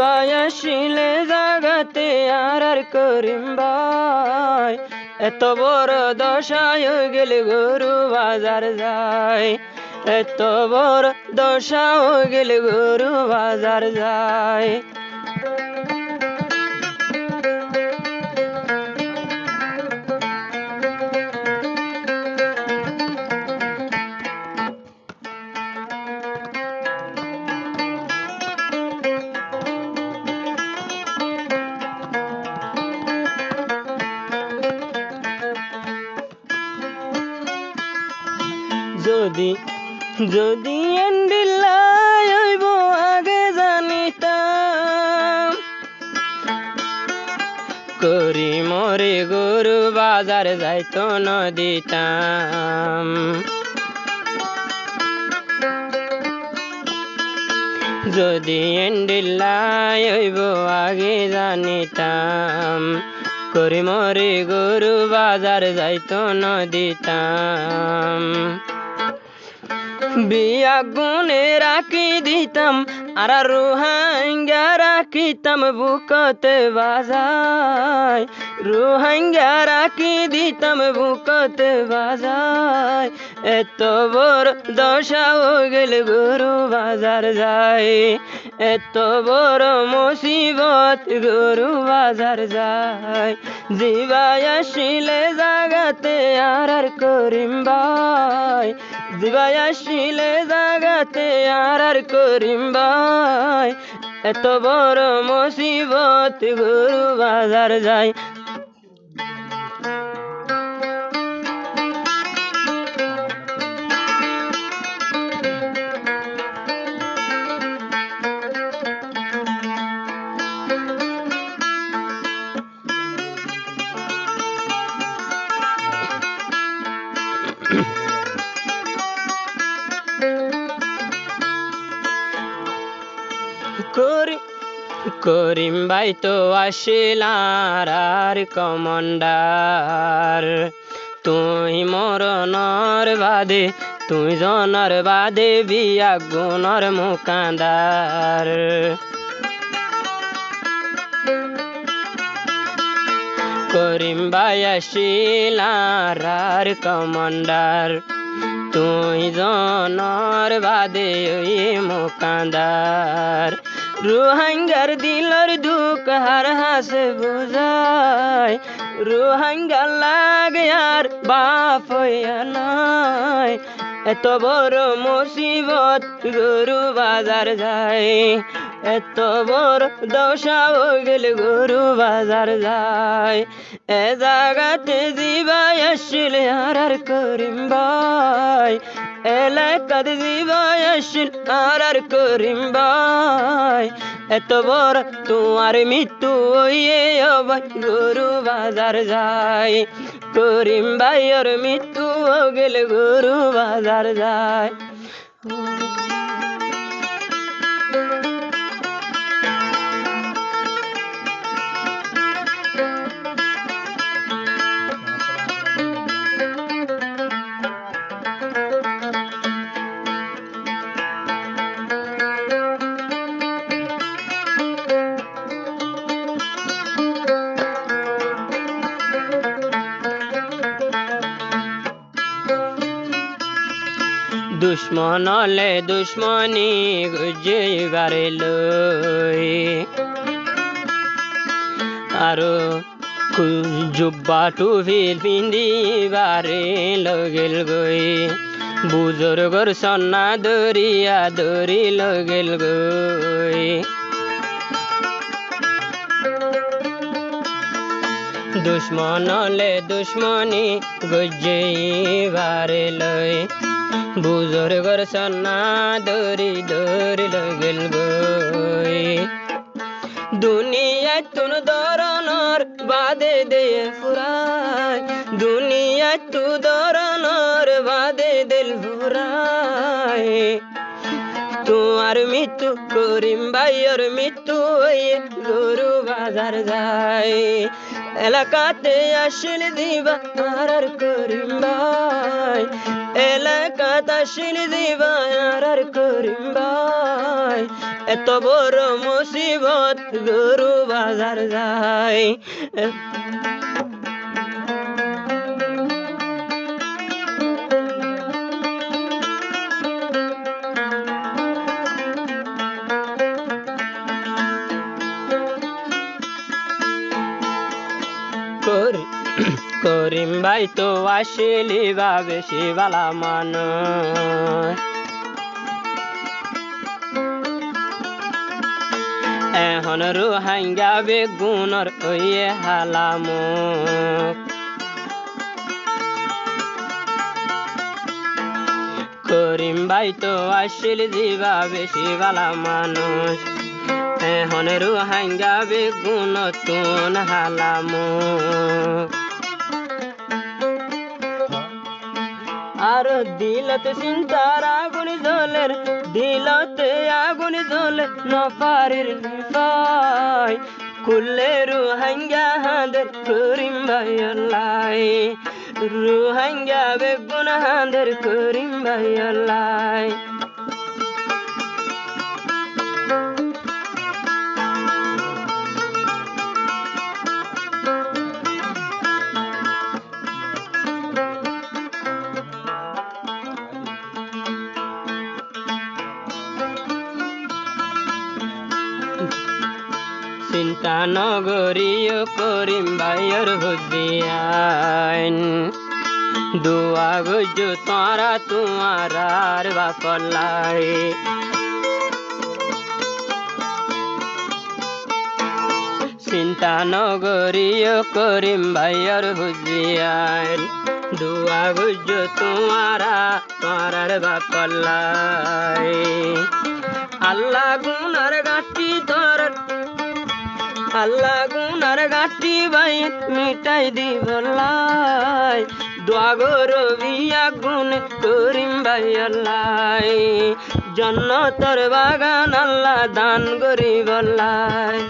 জিবাই আসিলে জাগাতে আর করিম ভাই এত বড় দশায় গেলে গরু বাজার যায় এত বড় দশা গেলে গরু বাজার যায় যদি যদি এন্ডিল্লাই হইব আগে জানিতাম করি মরে গরু বাজার যাইতো ন দিতাম যদি এন্ডিল্লাই হইব আগে জানিতাম করি মরে গরু বাজার যাইতো ন দিতাম বিয়া গুনে রাখি দিতাম আর রোহাঙ্গা রাখিতাম বুকতে বাজায় রোহাঙ্গা রাখি দিতাম বুকতে বাজায় এত বড় দশা গেলে গরু বাজার যায় এত বড় মুসিবত গরু বাজার যায় জিবাই আসিলে জাগাতে আর করিম ভাই জিবাই আসিলে জাগাতে আর করিম ভাই এত বড় মুসিবত গরু বাজার যায় করিম ভাই তো আসিলার আর কমান্ডার তুই মরণর বাদে তুই জনর বাদে বিয়া গুণর মুকান্দার করিম ভাই আসিলার আর কমান্ডার তুই জনর বাদে ওই মুকান্দার রোহাঙ্গার দিলর দুঃখ হার হাসে বোঝায় রোহাঙ্গা লাগে আর বাপ নাই এত বড় মুসিবত গরু বাজার যায় এত বড় দশা গেলে গরু বাজার যায় এ জাগাতে জিবাই আসিলে আর করিম ভাই এলাকাত জিবাই আসিল আর করিম ভাই এত বড় তোমার মৃত্যু হইয়ে ভাই গরু বাজার যায় করিম ভাই ওর মৃত্যু গেলে গরু বাজার যায় দুশ্মন হলে দুশ্মনী গুজিবারে লই আরো জুব্বা টুফিল পিন্দিবারে লগেল গই বুজুর্গর সন্না দরিয়া দরি লগেল গই দুশ্মন হলে দুশ্মনী গুজিবারে লই বুজুর্গর সন্না দরি দরি লগেল গই দুনিয়া তুন ধরনের বাদে দে ফুরায় দুনিয়া তু ধরনের বাদে দিল ফুরায় তোমার মৃত্যু করিম ভাইয়ের মৃত্যু হয়ে গরু বাজার যায় এলাকাতে আসিল দিবা আর করিম ভাই এলাকাটা শিল দিবা আর করিম ভাই এত বড় মুসিবত গরু বাজার যায় করিম ভাই তো আসিলি বা বেশি বালা মানুষ এখন রোহাঙ্গা বেগুনর ওয়ে হালামুখ করিম ভাই তো আসিলি দিবা বেশি বালা মানুষ এখন রোহাঙ্গা বেগুন তুন হালামুখ আর দিলতে চিন্তার আগুন জ্বলের দিলতে আগুন জ্বলে নফারির নিফাই কুল্লে রোহাঙ্গা হাঁদের করিম ভাই আল্লাহ রোহাঙ্গা বেগুন হাঁদের করিম ভাই আল্লাহ চিন্তা নগরীয় করিম ভাইয়ের হুদিয়ান দুয়া গজু তারা তোমার আর বাপলাই চিন্তা নগরীয় করিম ভাইয়ের হুদিয়ান দুয়া গজু তোমারা আর বাপলাই আল্লাহ গুনার গাটি ধর আল্লাহ গুনার গাটি ভাই মিটাই দিবলাই দোয়া গো বিয়া গুণ করিম ভাই আল্লাহ জন্নতর বাগান আল্লাহ দান গরিবলাই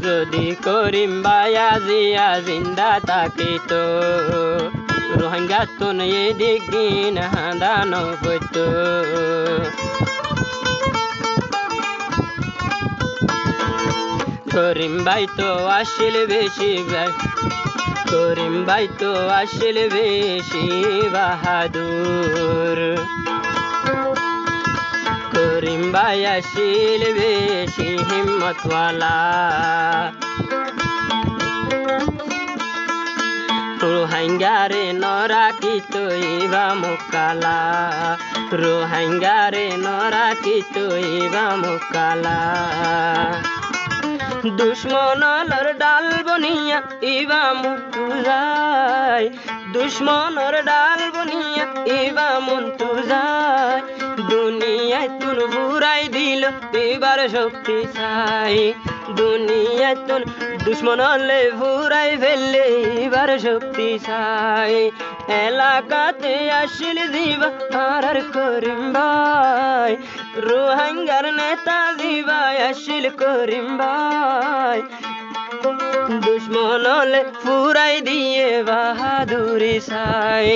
যদি করিম ভাইয়া জিয়া জিন্দা থাকিত রোহিঙ্গা তুন এদিন হাঁদান হইত করিম ভাই তো আসিল বেশি করিম ভাই তো আসিল বেশি বাহাদুর করিম ভাই আসিল বেশি হিম্মতওয়ালা রোহিঙ্গারে নরাকিত ইবা মুকালা রোহিঙ্গারে নরাকিত ইবা মুকালা দুশ্মনর ডাল বনিয়া ইবা মুন্তু যায় দুশ্মনর ডাল বনিয়া ইবা মুন্তু যায় দুনিয়ায় তুন বুড়াই দিল এবার শক্তি চাই দুনিয়ায় তুন দুশ্মনলে বুড়াই ফেললে এবার শক্তি চাই এলাকাতে আসিল দিবা আর করিম ভাই রোহিঙ্গার নেতা দিবা আসিল করিম ভাই দুশ্মনলে ফুরাই দিয়ে বাহাদুরি চাই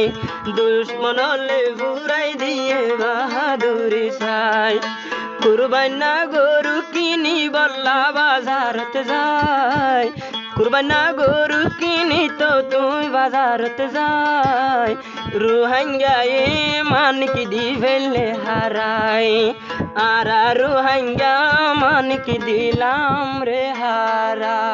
দুশ্মনলে ফুরাই দিয়ে বাহাদুরি চাই কুরবানা গরু কিনি বল্লা বাজারত যায় কুরবানা গরু কিনি তো তুই বাজারত যায় রোহিঙ্গা এ মানিক দি ফেললে হারাই আর রোহিঙ্গা মানিক দিলাম রে হারাই।